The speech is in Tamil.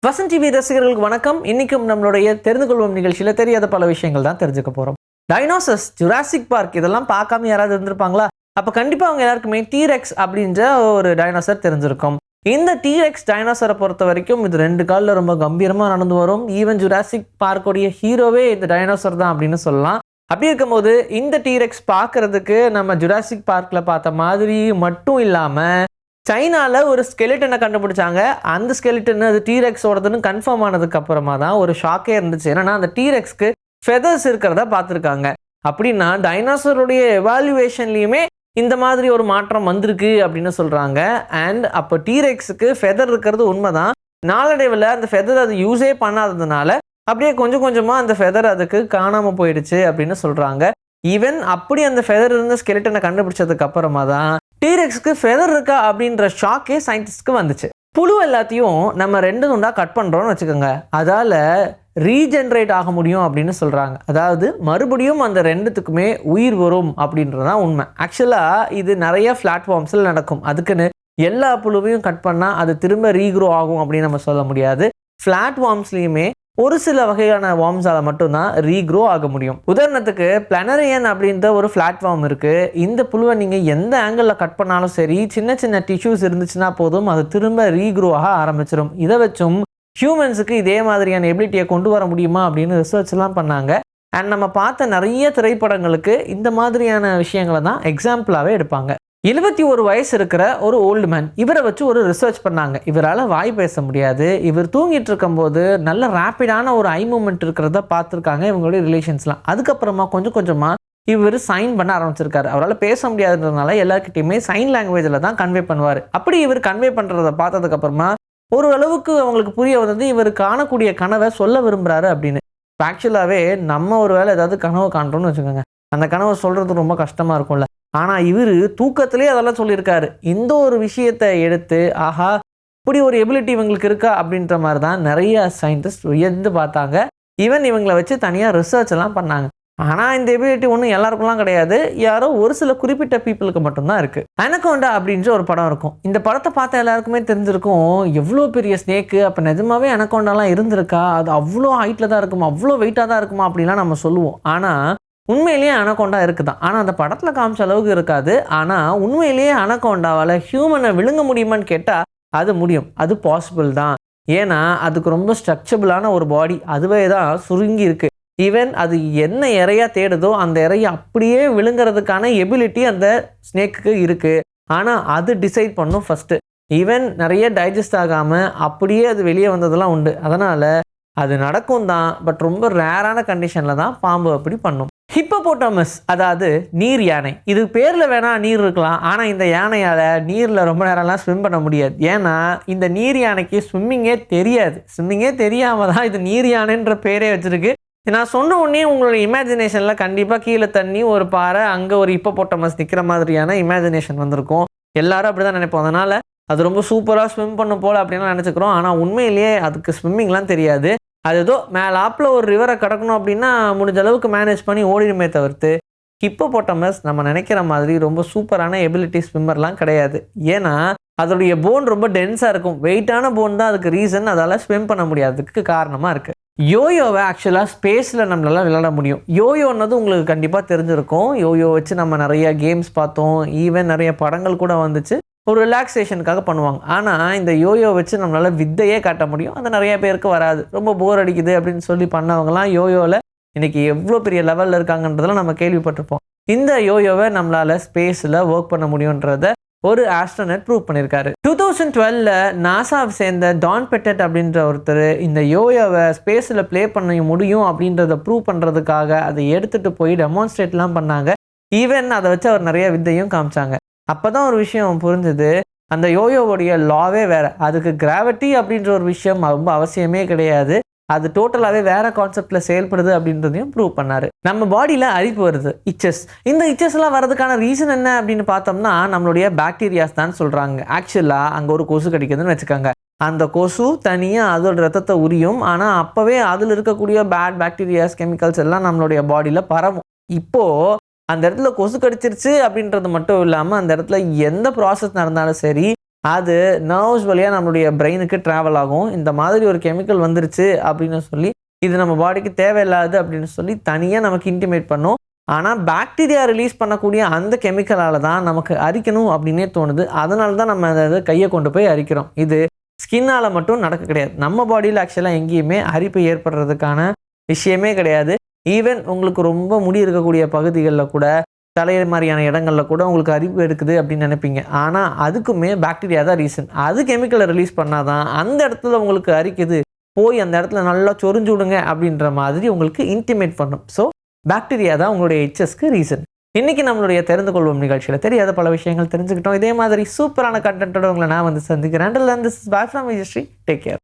வசந்த் டிவி ரசிகர்களுக்கு வணக்கம். இன்னைக்கும் நம்மளுடைய தெரிந்து கொள்வோம் நிகழ்ச்சியில் தெரியாத பல விஷயங்கள் தான் தெரிஞ்சுக்க போகிறோம். டைனோசர்ஸ், ஜுராசிக் பார்க் இதெல்லாம் பார்க்காம யாராவது இருந்திருப்பாங்களா? அப்போ கண்டிப்பாக அவங்க எல்லாருக்குமே டீரெக்ஸ் அப்படின்ற ஒரு டைனோசர் தெரிஞ்சிருக்கும். இந்த டீரெக்ஸ் டைனோசரை பொறுத்த வரைக்கும் இது 2 காலில் ரொம்ப கம்பீரமாக நடந்து வரும். ஈவன் ஜுராசிக் பார்க்குடைய ஹீரோவே இந்த டைனோசர் தான் அப்படின்னு சொல்லலாம். அப்படி இருக்கும்போது இந்த டீரெக்ஸ் பார்க்கறதுக்கு நம்ம ஜுராசிக் பார்க்கில் பார்த்த மாதிரி மட்டும் இல்லாமல் சைனாவில் ஒரு ஸ்கெலிட்டனை கண்டுபிடிச்சாங்க. அந்த ஸ்கெலிட்டன் அது டீரெக்ஸோடதுன்னு கன்ஃபார்ம் ஆனதுக்கு அப்புறமா தான் ஒரு ஷாக்கே இருந்துச்சு. ஏன்னா அந்த டீரெக்ஸ்க்கு ஃபெதர்ஸ் இருக்கிறத பார்த்துருக்காங்க. அப்படின்னா டைனோசருடைய எவாலுவேஷன்லையுமே இந்த மாதிரி ஒரு மாற்றம் வந்திருக்கு அப்படின்னு சொல்கிறாங்க. அண்ட் அப்போ டீரெக்ஸுக்கு ஃபெதர் இருக்கிறது உண்மைதான். நாளடைவில் அந்த ஃபெதர் அது யூஸே பண்ணாததுனால அப்படியே கொஞ்சம் கொஞ்சமாக அந்த ஃபெதர் அதுக்கு காணாமல் போயிடுச்சு அப்படின்னு சொல்கிறாங்க. ஈவன் அப்படி அந்த ஃபெதர் இருந்த ஸ்கெலிட்டனை கண்டுபிடிச்சதுக்கு அப்புறமா தான் டீரெக்ஸ்க்கு ஃபெதர் இருக்கா அப்படின்ற ஷாக்கே சயின்டிஸ்ட்க்கு வந்துச்சு. புழு எல்லாத்தையும் நம்ம 2 துண்டாக கட் பண்ணுறோன்னு வச்சுக்கோங்க. அதால் ரீஜென்ரேட் ஆக முடியும் அப்படின்னு சொல்கிறாங்க. அதாவது மறுபடியும் அந்த 2த்துக்குமே உயிர் வரும் அப்படின்றதான் உண்மை. ஆக்சுவலாக இது நிறைய பிளாட்ஃபார்ம்ஸில் நடக்கும். அதுக்குன்னு எல்லா புழுவையும் கட் பண்ணால் அது திரும்ப ரீக்ரோ ஆகும் அப்படின்னு நம்ம சொல்ல முடியாது. பிளாட்ஃபார்ம்ஸ்லேயுமே ஒரு சில வகையான வார்ம்ஸால் மட்டும்தான் ரீக்ரோ ஆக முடியும். உதாரணத்துக்கு பிளானரியன் அப்படின்ற ஒரு பிளாட்ஃபார்ம் இருக்குது. இந்த புழுவை நீங்கள் எந்த ஆங்கிளில் கட் பண்ணாலும் சரி, சின்ன சின்ன டிஷ்யூஸ் இருந்துச்சுன்னா போதும், அது திரும்ப ரீக்ரோ ஆக ஆரம்பிச்சிடும். இதை வச்சும் ஹியூமன்ஸுக்கு இதே மாதிரியான எபிலிட்டியை கொண்டு வர முடியுமா அப்படின்னு ரிசர்ச்லாம் பண்ணாங்க. அண்ட் நம்ம பார்த்த நிறைய திரைப்படங்களுக்கு இந்த மாதிரியான விஷயங்களை தான் எக்ஸாம்பிளாகவே எடுப்பாங்க. 71 வயசு இருக்கிற ஒரு ஓல்டு மேன், இவரை வச்சு ஒரு ரிசர்ச் பண்ணாங்க. இவரால் வாய் பேச முடியாது. இவர் தூங்கிட்டு இருக்கும்போது நல்ல ரேப்பிடான ஒரு ஐ மூமெண்ட் இருக்கிறத பார்த்துருக்காங்க இவங்களுடைய ரிலேஷன்ஸ்லாம். அதுக்கப்புறமா கொஞ்சம் கொஞ்சமாக இவர் சைன் பண்ண ஆரம்பிச்சிருக்காரு. அவரால் பேச முடியாதுன்றதுனால எல்லாருக்கிட்டையுமே சைன் லாங்குவேஜில் தான் கன்வே பண்ணுவார். அப்படி இவர் கன்வே பண்ணுறதை பார்த்ததுக்கப்புறமா ஒரு அளவுக்கு அவங்களுக்கு புரிய வந்தது இவர் காணக்கூடிய கனவை சொல்ல விரும்புகிறாரு அப்படின்னு. ஆக்சுவலாகவே நம்ம ஒரு வேளை ஏதாவது கனவு காண்றோம்னு வச்சுக்கோங்க, அந்த கனவை சொல்கிறது ரொம்ப கஷ்டமாக இருக்கும்ல. ஆனால் இவர் தூக்கத்திலே அதெல்லாம் சொல்லியிருக்காரு. இந்த ஒரு விஷயத்தை எடுத்து ஆஹா இப்படி ஒரு எபிலிட்டி இவங்களுக்கு இருக்கா அப்படின்ற மாதிரி தான் நிறைய சயின்டிஸ்ட் வியந்து பார்த்தாங்க. ஈவன் இவங்களை வச்சு தனியாக ரிசர்ச் எல்லாம் பண்ணாங்க. ஆனால் இந்த எபிலிட்டி ஒன்றும் எல்லாருக்கும்லாம் கிடையாது. யாரோ ஒரு சில குறிப்பிட்ட பீப்புளுக்கு மட்டும்தான் இருக்குது. அனகோண்டா அப்படின்ற ஒரு படம் இருக்கும். இந்த படத்தை பார்த்த எல்லாருக்குமே தெரிஞ்சிருக்கும் எவ்வளோ பெரிய ஸ்னேக்கு. அப்போ நிஜமாவே அனகோண்டாலாம் இருந்திருக்கா? அது அவ்வளோ ஹைட்டில் தான் இருக்குமா, அவ்வளோ வெயிட்டாக தான் இருக்குமா அப்படின்லாம் நம்ம சொல்லுவோம். ஆனால் உண்மையிலேயே அனகோண்டா இருக்குதான். ஆனால் அந்த படத்தில் காமிச்ச அளவுக்கு இருக்காது. ஆனால் உண்மையிலேயே அனகோண்டாவால் ஹியூமனை விழுங்க முடியுமான்னு கேட்டால் அது முடியும். அது பாசிபிள் தான். ஏன்னா அதுக்கு ரொம்ப ஸ்ட்ரக்சபிளான ஒரு பாடி, அதுவே தான் சுருங்கி இருக்கு. ஈவன் அது என்ன இறையா தேடுதோ அந்த இறையை அப்படியே விழுங்குறதுக்கான எபிலிட்டி அந்த ஸ்னேக்கு இருக்குது. ஆனால் அது டிசைட் பண்ணும் ஃபஸ்ட்டு. ஈவன் நிறைய டைஜஸ்ட் ஆகாமல் அப்படியே அது வெளியே வந்ததெல்லாம் உண்டு. அதனால் அது நடக்கும் தான். பட் ரொம்ப ரேரான கண்டிஷனில் தான் பாம்பு அப்படி பண்ணும். ஹிப்போபோட்டாமஸ், அதாவது நீர் யானை. இது பேரில் வேணால் நீர் இருக்கலாம். ஆனால் இந்த யானையால் நீரில் ரொம்ப நேரம்லாம் ஸ்விம் பண்ண முடியாது. ஏன்னா இந்த நீர் யானைக்கு ஸ்விம்மிங்கே தெரியாது. ஸ்விம்மிங்கே தெரியாமல் தான் இது நீர் யானைன்ற பேரே வச்சுருக்கு. நான் சொன்ன உடனே உங்களோட இமேஜினேஷனில் கண்டிப்பாக கீழே தண்ணி, ஒரு பாறை, அங்கே ஒரு ஹிப்போபோட்டாமஸ் நிற்கிற மாதிரியான இமேஜினேஷன் வந்திருக்கும். எல்லாரும் அப்படி தான் நினைப்போம். அதனால் அது ரொம்ப சூப்பராக ஸ்விம் பண்ணும் போல் அப்படின்லாம் நினச்சிக்கிறோம். ஆனால் உண்மையிலேயே அதுக்கு ஸ்விம்மிங்லாம் தெரியாது. அது ஏதோ மேலாப்பில் ஒரு ரிவரை கடக்கணும் அப்படின்னா முடிஞ்ச அளவுக்கு மேனேஜ் பண்ணி ஓடிடுமே தவிர்த்து ஹிப்போபோட்டாமஸ் நம்ம நினைக்கிற மாதிரி ரொம்ப சூப்பரான எபிலிட்டி ஸ்விம்மர்லாம் கிடையாது. ஏன்னா அதோடைய போன் ரொம்ப டென்ஸாக இருக்கும். வெயிட்டான போன் தான் அதுக்கு ரீசன். அதால் ஸ்விம் பண்ண முடியாததுக்கு காரணமாக இருக்குது. யோயோவை ஆக்சுவலாக ஸ்பேஸில் நம்மளால விளையாட முடியும். யோயோன்னது உங்களுக்கு கண்டிப்பாக தெரிஞ்சிருக்கும். யோயோ வச்சு நம்ம நிறைய கேம்ஸ் பார்த்தோம். ஈவன் நிறைய படங்கள் கூட வந்துச்சு. ஒரு ரிலாக்ஸேஷனுக்காக பண்ணுவாங்க. ஆனால் இந்த யோயோ வச்சு நம்மளால் வித்தையே காட்ட முடியும். அது நிறைய பேருக்கு வராது. ரொம்ப போர் அடிக்குது அப்படின்னு சொல்லி பண்ணவங்கலாம் யோயோவில் இன்றைக்கி எவ்வளோ பெரிய லெவலில் இருக்காங்கன்றதெல்லாம் நம்ம கேள்விப்பட்டிருப்போம். இந்த யோயோவை நம்மளால் ஸ்பேஸில் ஒர்க் பண்ண முடியுன்றத ஒரு ஆஸ்ட்ரோனட் ப்ரூவ் பண்ணியிருக்காரு. 2012 நாசாவை சேர்ந்த டான் பெட்டட் அப்படின்ற ஒருத்தர் இந்த யோயோவை ஸ்பேஸில் ப்ளே பண்ண முடியும் அப்படின்றத ப்ரூவ் பண்ணுறதுக்காக அதை எடுத்துகிட்டு போய் டெமான்ஸ்ட்ரேட்லாம் பண்ணாங்க. ஈவன் அதை வச்சு அவர் நிறைய வித்தையும் காமிச்சாங்க. அப்போ தான் ஒரு விஷயம் புரிஞ்சுது, அந்த யோயோவுடைய லாவே வேறு. அதுக்கு கிராவிட்டி அப்படின்ற ஒரு விஷயம் ரொம்ப அவசியமே கிடையாது. அது டோட்டலாகவே வேறு கான்செப்டில் செயல்படுது அப்படின்றதையும் ப்ரூவ் பண்ணார். நம்ம பாடியில் அரிப்பு வருது, இச்சஸ். இந்த இச்சஸ்லாம் வரதுக்கான ரீசன் என்ன அப்படின்னு பார்த்தோம்னா நம்மளுடைய பாக்டீரியாஸ் தான் சொல்கிறாங்க. ஆக்சுவலாக அங்கே ஒரு கொசு கடிக்குதுன்னு வச்சுக்கோங்க. அந்த கொசு தனியாக அதோட ரத்தத்தை உரியும். ஆனால் அப்போவே அதில் இருக்கக்கூடிய பேட் பாக்டீரியாஸ், கெமிக்கல்ஸ் எல்லாம் நம்மளுடைய பாடியில் பரவும். இப்போது அந்த இடத்துல கொசு கடிச்சிருச்சு அப்படின்றது மட்டும் இல்லாமல் அந்த இடத்துல எந்த ப்ராசஸ் நடந்தாலும் சரி அது நர்வ்ஸ் வழியாக நம்மளுடைய பிரெயினுக்கு ட்ராவல் ஆகும். இந்த மாதிரி ஒரு கெமிக்கல் வந்துருச்சு அப்படின்னு சொல்லி, இது நம்ம பாடிக்கு தேவையில்லாது அப்படின்னு சொல்லி தனியாக நமக்கு இன்டிமேட் பண்ணும். ஆனால் பாக்டீரியா ரிலீஸ் பண்ணக்கூடிய அந்த கெமிக்கலால் தான் நமக்கு அரிக்கணும் அப்படின்னே தோணுது. அதனால தான் நம்ம அதை கையை கொண்டு போய் அரிக்கிறோம். இது ஸ்கின்னால் மட்டும் நடக்க கிடையாது. நம்ம பாடியில் ஆக்சுவலாக எங்கேயுமே அரிப்பு ஏற்படுறதுக்கான விஷயமே கிடையாது. ஈவன் உங்களுக்கு ரொம்ப முடி இருக்கக்கூடிய பகுதிகளில் கூட, தலைய மாதிரியான இடங்களில் கூட உங்களுக்கு அரிப்பு எடுக்குது அப்படின்னு நினைப்பீங்க. ஆனால் அதுக்குமே பாக்டீரியா தான் ரீசன். அது கெமிக்கலை ரிலீஸ் பண்ணால் தான் அந்த இடத்துல உங்களுக்கு அரிக்குது, போய் அந்த இடத்துல நல்லா சொரிஞ்சு விடுங்க அப்படின்ற மாதிரி உங்களுக்கு இன்டிமேட் பண்ணும். ஸோ பாக்டீரியா தான் உங்களுடைய இச்சஸ்க்கு ரீசன். இன்னைக்கு நம்மளுடைய தெரிந்து கொள்வோம் நிகழ்ச்சியில் தெரியாத பல விஷயங்கள் தெரிஞ்சுக்கிட்டோம். இதே மாதிரி சூப்பரான கண்டென்ட்டோட உங்களை நான் வந்து சந்திக்கிறேன். Until then, this is bye from Vijayashree. Take care.